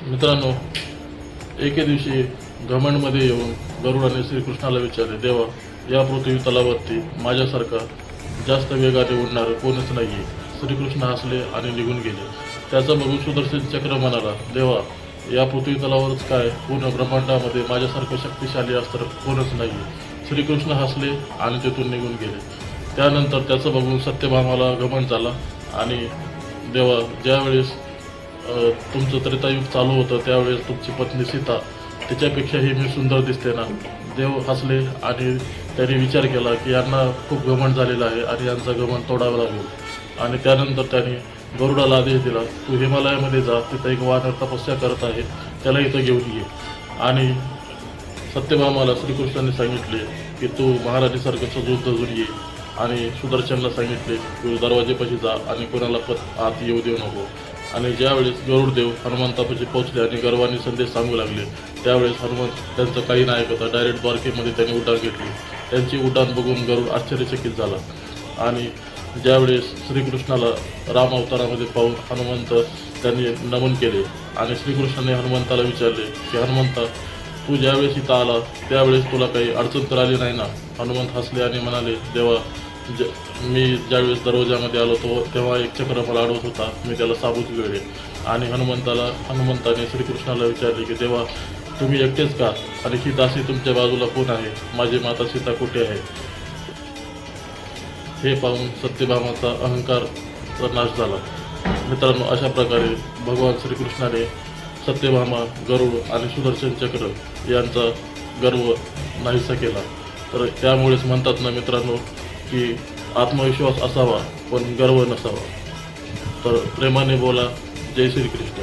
मित्रांनो, एके दिवशी घमंडमध्ये येऊन गरुडाने श्रीकृष्णाला विचारले, देवा, या पृथ्वी तलावरती माझ्यासारखा जास्त वेगाने उडणारं कोणच नाही आहे. श्रीकृष्ण हसले आणि निघून गेले. त्याचं बघून सुदर्शन चक्र म्हणाला, देवा, या पृथ्वी तलावरच काय पूर्ण ब्रह्मांडामध्ये माझ्यासारखं शक्तिशाली अस्त्र कोणच नाही आहे. श्रीकृष्ण हसले आणि तिथून निघून गेले. त्यानंतर त्याचं बघून सत्यभामाला घमंड झाला आणि देवा, ज्यावेळेस तुमचं त्रेतायुग चालू होतं त्यावेळेस तुमची पत्नी सीता तिच्यापेक्षाही मी सुंदर दिसते ना. देव हसले आणि त्यांनी विचार केला की यांना खूप घमंड झालेला आहे आणि यांचा घमंड तोडावा लागेल. आणि त्यानंतर त्यांनी गरुडाला आदेश दिला, तू हिमालयामध्ये जा, तिथं एक वानर तपस्या करत आहे, त्याला इथं घेऊन ये. आणि सत्यभामाला श्रीकृष्णाने सांगितले की तू महाराजासारखं सजून धजून ये. आणि सुदर्शनला सांगितले तू दरवाजेपाशी जा आणि कोणाला आत येऊ देऊ नको. आणि ज्यावेळेस गरुडदेव हनुमंतापाशी पोहोचले आणि गर्वाने संदेश सांगू लागले, त्यावेळेस हनुमंत त्यांचं काही नाही ऐकता डायरेक्ट द्वारकेमध्ये त्यांनी उड्डाण घेतली. त्यांची उड्डाण बघून गरुड आश्चर्यचकित झाला. आणि ज्यावेळेस श्रीकृष्णाला राम अवतारामध्ये पाहून हनुमंत त्यांनी नमन केले. आणि श्रीकृष्णाने हनुमंताला विचारले की हनुमंता, तू ज्यावेळेस इथं आला त्यावेळेस तुला काही अडचण तर आली नाही ना. हनुमंत हसले आणि म्हणाले, देवा, मी ज्यावेळेस दरवाजामध्ये आलो तेव्हा एक चक्र मला अडवत होता, मी त्याला साबूत गिळले. आणि हनुमंताने श्रीकृष्णाला विचारले की देवा, तुम्ही एकटेच का आणि ही दासी तुमच्या बाजूला कोण आहे, माझी माता सीता कुठे आहे. हे पाहून सत्यभामाचा अहंकारचा नाश झाला. मित्रांनो, अशा प्रकारे भगवान श्रीकृष्णाने सत्यभामा, गरुड आणि सुदर्शन चक्र यांचा गर्व नाहीसा केला. तर त्यामुळेच म्हणतात ना मित्रांनो की आत्मविश्वास असावा पण गर्व नसावा. तर प्रेमाने बोला. जय श्रीकृष्ण.